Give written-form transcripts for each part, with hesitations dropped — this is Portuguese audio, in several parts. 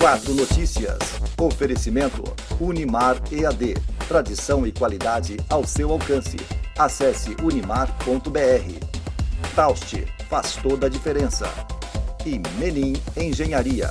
4 Notícias. Oferecimento Unimar EAD. Tradição e qualidade ao seu alcance. Acesse unimar.br. Taust, faz toda a diferença. E Menin Engenharia.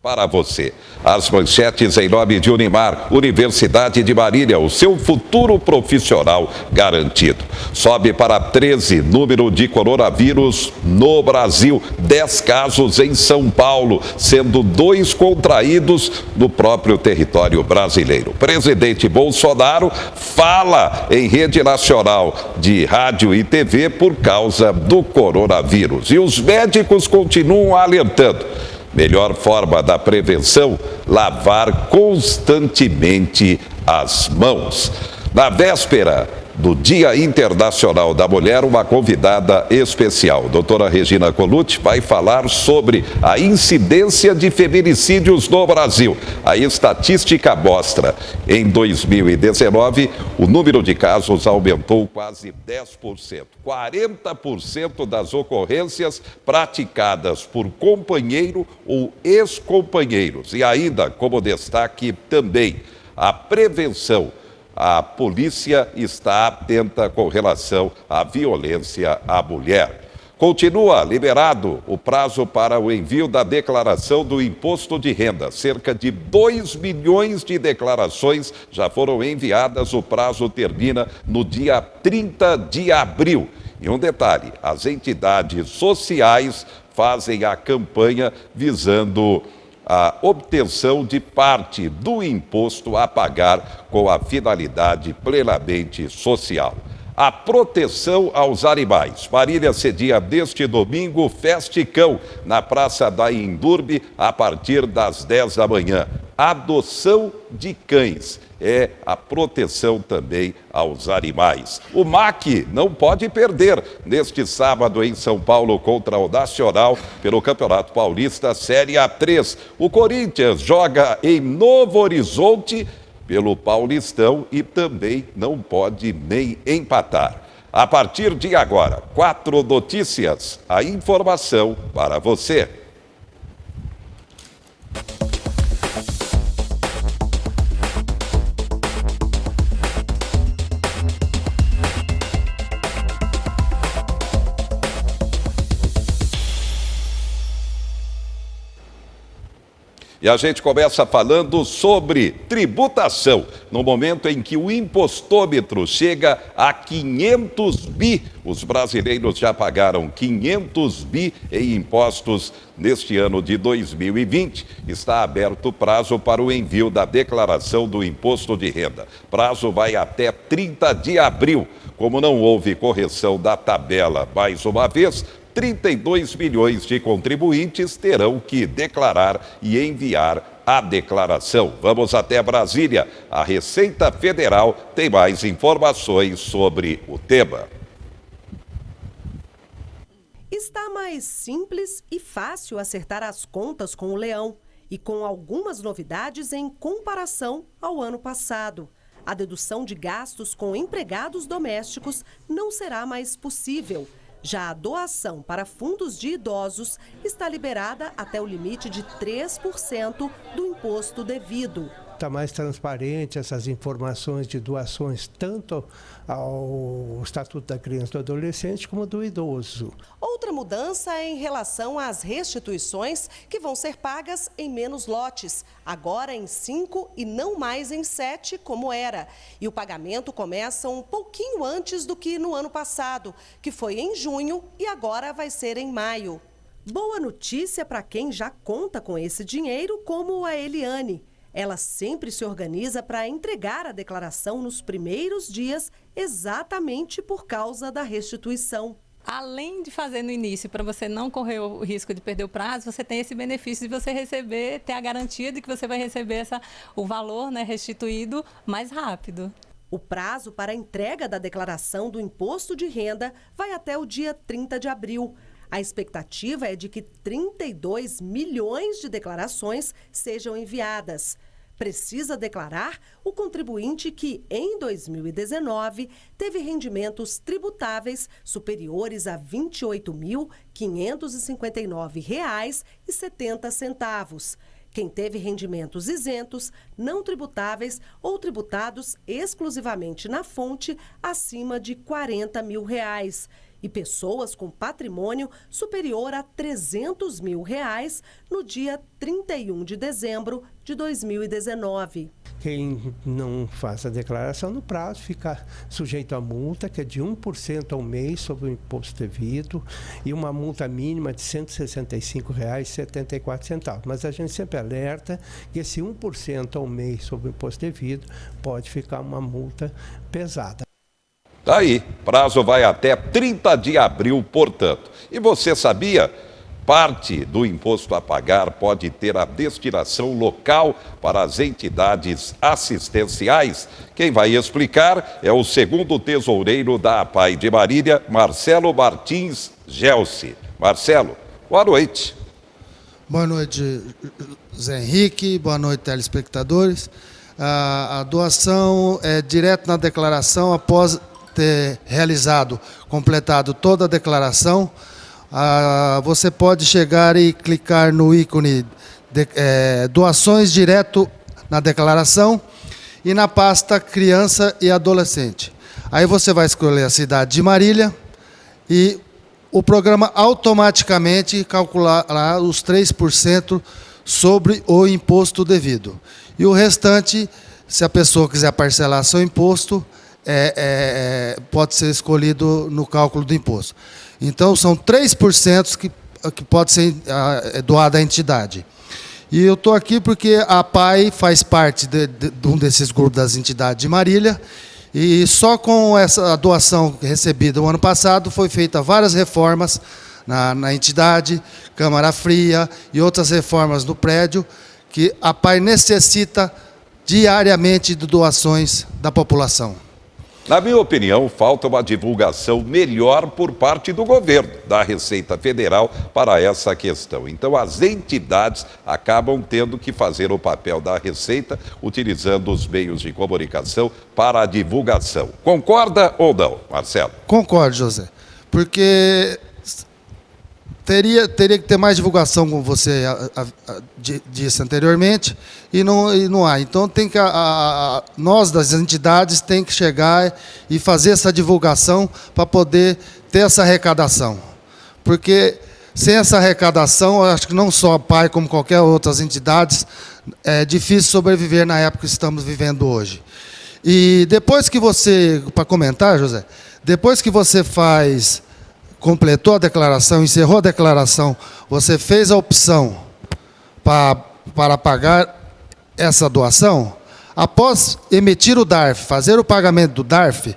Para você, as manchetes em nome de Unimar, Universidade de Marília, o seu futuro profissional garantido. Sobe para 13 número de coronavírus no Brasil, 10 casos em São Paulo, sendo 2 contraídos no próprio território brasileiro. Presidente Bolsonaro fala em rede nacional de rádio e TV por causa do coronavírus. E os médicos continuam alertando. Melhor forma da prevenção, lavar constantemente as mãos. Na véspera do Dia Internacional da Mulher, uma convidada especial, doutora Regina Colucci, vai falar sobre a incidência de feminicídios no Brasil. A estatística mostra, em 2019, o número de casos aumentou quase 10%. 40% das ocorrências praticadas por companheiro ou ex-companheiros. E ainda, como destaque também, a prevenção. A polícia está atenta com relação à violência à mulher. Continua liberado o prazo para o envio da declaração do imposto de renda. Cerca de 2 milhões de declarações já foram enviadas. O prazo termina no dia 30 de abril. E um detalhe, as entidades sociais fazem a campanha visando a obtenção de parte do imposto a pagar com a finalidade plenamente social. A proteção aos animais. Marília cedia deste domingo Festicão, na Praça da Indurbe, a partir das 10 da manhã. Adoção de cães é a proteção também aos animais. O MAC não pode perder neste sábado em São Paulo contra o Nacional pelo Campeonato Paulista Série A3. O Corinthians joga em Novo Horizonte pelo Paulistão e também não pode nem empatar. A partir de agora, 4 Notícias, a informação para você. E a gente começa falando sobre tributação, no momento em que o impostômetro chega a 500 bi. Os brasileiros já pagaram 500 bi em impostos neste ano de 2020. Está aberto o prazo para o envio da declaração do imposto de renda. Prazo vai até 30 de abril. Como não houve correção da tabela mais uma vez, 32 milhões de contribuintes terão que declarar e enviar a declaração. Vamos até Brasília. A Receita Federal tem mais informações sobre o tema. Está mais simples e fácil acertar as contas com o Leão e com algumas novidades em comparação ao ano passado. A dedução de gastos com empregados domésticos não será mais possível. Já a doação para fundos de idosos está liberada até o limite de 3% do imposto devido. Está mais transparente essas informações de doações, tanto ao Estatuto da Criança e do Adolescente como do idoso. Outra mudança é em relação às restituições, que vão ser pagas em menos lotes, agora em 5 e não mais em 7, como era. E o pagamento começa um pouquinho antes do que no ano passado, que foi em junho e agora vai ser em maio. Boa notícia para quem já conta com esse dinheiro, como a Eliane. Ela sempre se organiza para entregar a declaração nos primeiros dias, exatamente por causa da restituição. Além de fazer no início, para você não correr o risco de perder o prazo, você tem esse benefício de você receber, ter a garantia de que você vai receber o valor, né, restituído mais rápido. O prazo para a entrega da declaração do imposto de renda vai até o dia 30 de abril. A expectativa é de que 32 milhões de declarações sejam enviadas. precisa declarar o contribuinte que, em 2019, teve rendimentos tributáveis superiores a R$ 28.559,70. Quem teve rendimentos isentos, não tributáveis ou tributados exclusivamente na fonte acima de R$ 40 mil. E pessoas com patrimônio superior a R$ 300 mil no dia 31 de dezembro de 2019. Quem não faz a declaração no prazo fica sujeito a multa, que é de 1% ao mês sobre o imposto devido, e uma multa mínima de R$ 165,74. Mas a gente sempre alerta que esse 1% ao mês sobre o imposto devido pode ficar uma multa pesada. Daí, prazo vai até 30 de abril, portanto. E você sabia? Parte do imposto a pagar pode ter a destinação local para as entidades assistenciais. Quem vai explicar é o segundo tesoureiro da APAI de Marília, Marcelo Martins Gelsi. Marcelo, boa noite. Boa noite, Zé Henrique. Boa noite, telespectadores. A doação é direto na declaração após ter completado toda a declaração. Você pode chegar e clicar no ícone doações direto na declaração e na pasta criança e adolescente. Aí você vai escolher a cidade de Marília e o programa automaticamente calculará os 3% sobre o imposto devido. E o restante, se a pessoa quiser parcelar seu imposto, pode ser escolhido no cálculo do imposto. Então, são 3% que pode ser doado à entidade. E eu estou aqui porque a APAI faz parte de um desses grupos das entidades de Marília, e só com essa doação recebida o ano passado foi feita várias reformas na entidade, Câmara Fria e outras reformas no prédio, que a APAI necessita diariamente de doações da população. Na minha opinião, falta uma divulgação melhor por parte do governo, da Receita Federal, para essa questão. Então, as entidades acabam tendo que fazer o papel da Receita, utilizando os meios de comunicação para a divulgação. Concorda ou não, Marcelo? Concordo, José. Porque teria que ter mais divulgação, como você disse anteriormente, e não há. Então, nós, das entidades, tem que chegar e fazer essa divulgação para poder ter essa arrecadação. Porque, sem essa arrecadação, eu acho que não só a APAI, como qualquer outras entidades, é difícil sobreviver na época que estamos vivendo hoje. E depois que você, para comentar, José, depois que você completou a declaração, encerrou a declaração, você fez a opção para pagar essa doação, após emitir o DARF, fazer o pagamento do DARF,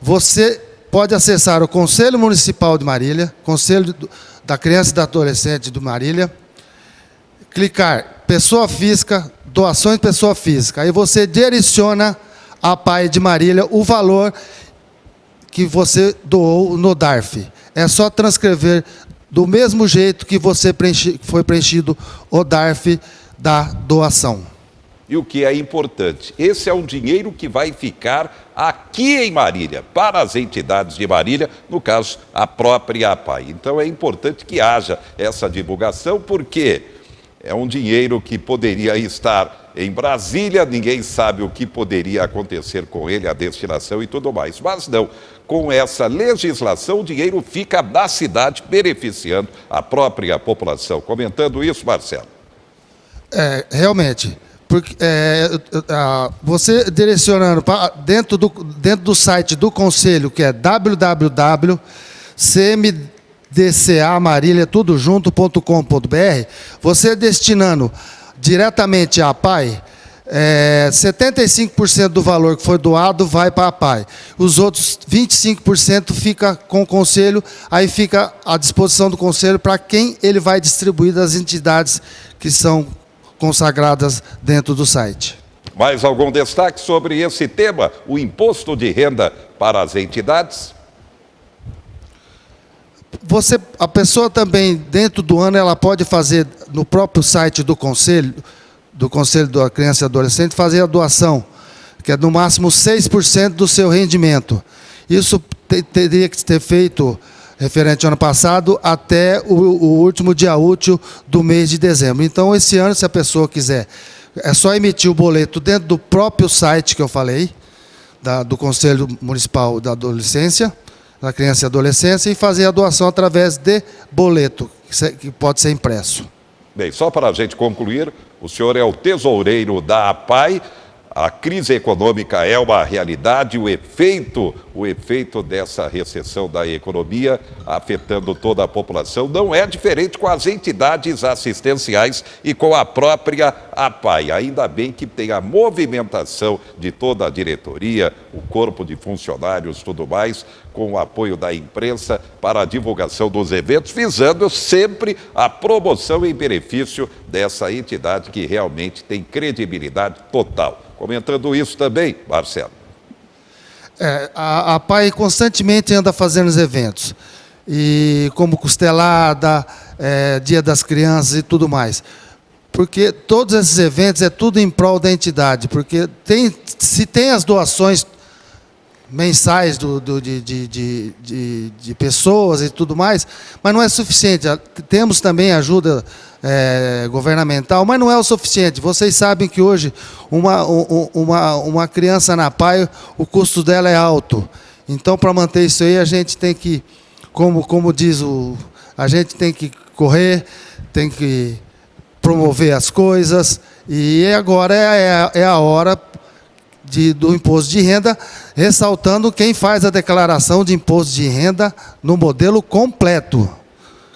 você pode acessar o Conselho Municipal de Marília, Conselho da Criança e do Adolescente de Marília, clicar pessoa física, doações pessoa física, aí você direciona à APAI de Marília o valor que você doou no DARF. É só transcrever do mesmo jeito que foi preenchido o DARF da doação. E o que é importante, esse é um dinheiro que vai ficar aqui em Marília, para as entidades de Marília, no caso, a própria APAI. Então é importante que haja essa divulgação, porque é um dinheiro que poderia estar em Brasília, ninguém sabe o que poderia acontecer com ele, a destinação e tudo mais. Mas não, com essa legislação, o dinheiro fica na cidade, beneficiando a própria população. Comentando isso, Marcelo. Realmente, porque você direcionando dentro do site do Conselho, que é www.cmdcamarília.com.br, você destinando diretamente à APAI, 75% do valor que foi doado vai para a APAI. Os outros 25% fica com o Conselho, aí fica à disposição do Conselho para quem ele vai distribuir das entidades que são consagradas dentro do site. Mais algum destaque sobre esse tema, o imposto de renda para as entidades? A pessoa também, dentro do ano, ela pode fazer no próprio site do Conselho, do Conselho da Criança e Adolescente fazer a doação, que é no máximo 6% do seu rendimento. Isso teria que ter feito, referente ao ano passado, até o último dia útil do mês de dezembro. Então, esse ano, se a pessoa quiser, é só emitir o boleto dentro do próprio site que eu falei, do Conselho Municipal da Adolescência, da Criança e Adolescência, e fazer a doação através de boleto, que pode ser impresso. Bem, só para a gente concluir, o senhor é o tesoureiro da APAE, a crise econômica é uma realidade, o efeito dessa recessão da economia afetando toda a população não é diferente com as entidades assistenciais e com a própria APAE. Ainda bem que tem a movimentação de toda a diretoria, o corpo de funcionários, tudo mais, com o apoio da imprensa para a divulgação dos eventos, visando sempre a promoção em benefício dessa entidade que realmente tem credibilidade total. Comentando isso também, Marcelo. A APAE constantemente anda fazendo os eventos, e como costelada, Dia das Crianças e tudo mais. Porque todos esses eventos é tudo em prol da entidade, porque se tem as doações mensais de pessoas e tudo mais, mas não é suficiente. Temos também ajuda governamental, mas não é o suficiente. Vocês sabem que hoje uma criança na APAE, o custo dela é alto. Então, para manter isso aí, a gente tem que, como diz a gente tem que correr, tem que promover as coisas, e agora é a hora do imposto de renda, ressaltando quem faz a declaração de imposto de renda no modelo completo.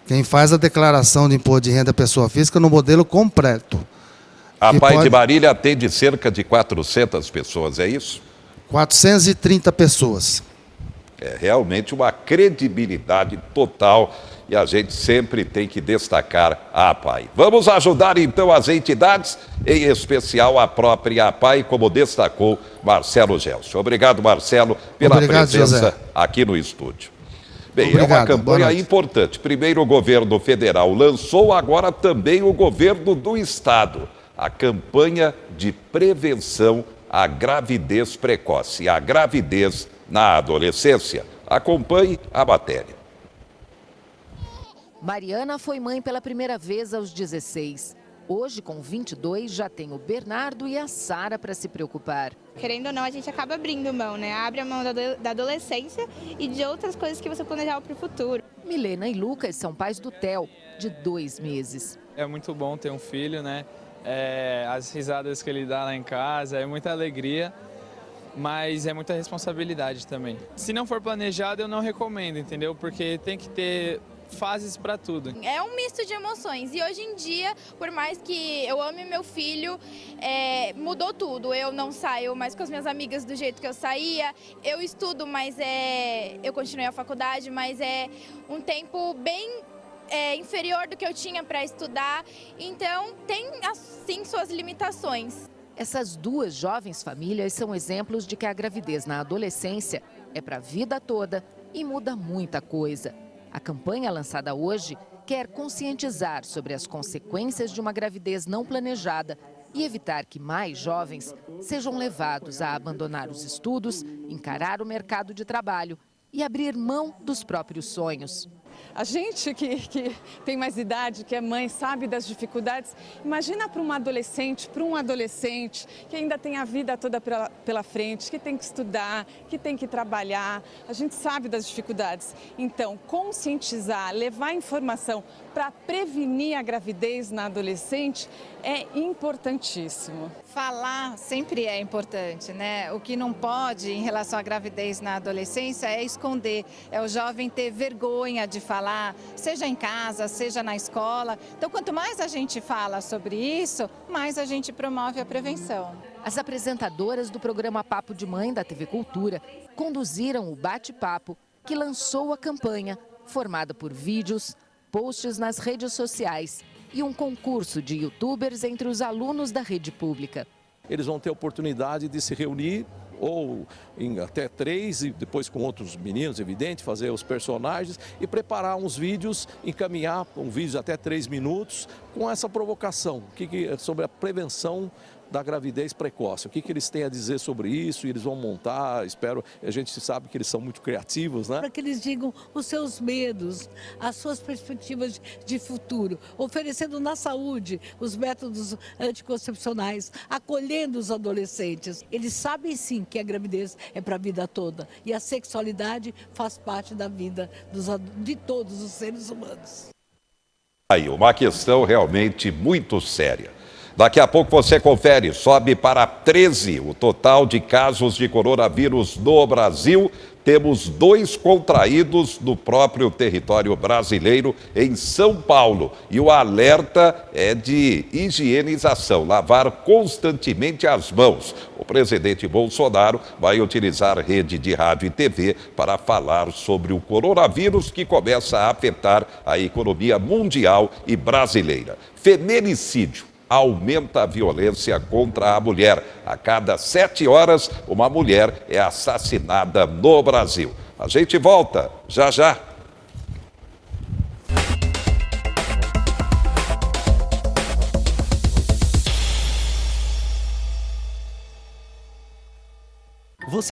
Quem faz a declaração de imposto de renda pessoa física no modelo completo. A APAE de Marília atende cerca de 400 pessoas, é isso? 430 pessoas. É realmente uma credibilidade total e a gente sempre tem que destacar a APAE. Vamos ajudar então as entidades, em especial a própria APAE, como destacou Marcelo Gelson. Obrigado, Marcelo, pela presença José, aqui no estúdio. Bem, obrigado, é uma campanha importante. Primeiro o governo federal lançou, agora também o governo do estado. A campanha de prevenção à gravidez precoce, à gravidez na adolescência. Acompanhe a matéria. Mariana foi mãe pela primeira vez aos 16. Hoje, com 22, já tem o Bernardo e a Sara para se preocupar. Querendo ou não, a gente acaba abrindo mão, né? Abre a mão da adolescência e de outras coisas que você planejava para o futuro. Milena e Lucas são pais do Theo, de 2 meses. É muito bom ter um filho, né? As risadas que ele dá lá em casa, é muita alegria, mas é muita responsabilidade também. Se não for planejado, eu não recomendo, entendeu? Porque tem que ter fases para tudo. É um misto de emoções e hoje em dia, por mais que eu ame meu filho, mudou tudo. Eu não saio mais com as minhas amigas do jeito que eu saía, eu estudo, mas eu continuei a faculdade, mas é um tempo bem inferior do que eu tinha para estudar, então tem assim suas limitações. Essas duas jovens famílias são exemplos de que a gravidez na adolescência é para a vida toda e muda muita coisa. A campanha lançada hoje quer conscientizar sobre as consequências de uma gravidez não planejada e evitar que mais jovens sejam levados a abandonar os estudos, encarar o mercado de trabalho e abrir mão dos próprios sonhos. A gente que tem mais idade, que é mãe, sabe das dificuldades. Imagina para uma adolescente, para um adolescente que ainda tem a vida toda pela frente, que tem que estudar, que tem que trabalhar. A gente sabe das dificuldades. Então, conscientizar, levar informação para prevenir a gravidez na adolescente é importantíssimo. Falar sempre é importante, né? O que não pode em relação à gravidez na adolescência é esconder, é o jovem ter vergonha de falar, seja em casa, seja na escola. Então, quanto mais a gente fala sobre isso, mais a gente promove a prevenção. As apresentadoras do programa Papo de Mãe da TV Cultura conduziram o bate-papo que lançou a campanha, formada por vídeos, posts nas redes sociais e um concurso de youtubers entre os alunos da rede pública. Eles vão ter a oportunidade de se reunir ou em até 3, e depois com outros meninos, evidente, fazer os personagens e preparar uns vídeos, encaminhar um vídeo de até 3 minutos com essa provocação sobre a prevenção da gravidez precoce. O que eles têm a dizer sobre isso? E eles vão montar, espero, a gente sabe que eles são muito criativos, né? Para que eles digam os seus medos, as suas perspectivas de futuro, oferecendo na saúde os métodos anticoncepcionais, acolhendo os adolescentes. Eles sabem sim que a gravidez é para a vida toda e a sexualidade faz parte da vida de todos os seres humanos. Aí, uma questão realmente muito séria. Daqui a pouco você confere, sobe para 13 o total de casos de coronavírus no Brasil. Temos 2 contraídos no próprio território brasileiro, em São Paulo. E o alerta é de higienização, lavar constantemente as mãos. O presidente Bolsonaro vai utilizar rede de rádio e TV para falar sobre o coronavírus que começa a afetar a economia mundial e brasileira. Feminicídio aumenta a violência contra a mulher. A cada 7 horas, uma mulher é assassinada no Brasil. A gente volta já já.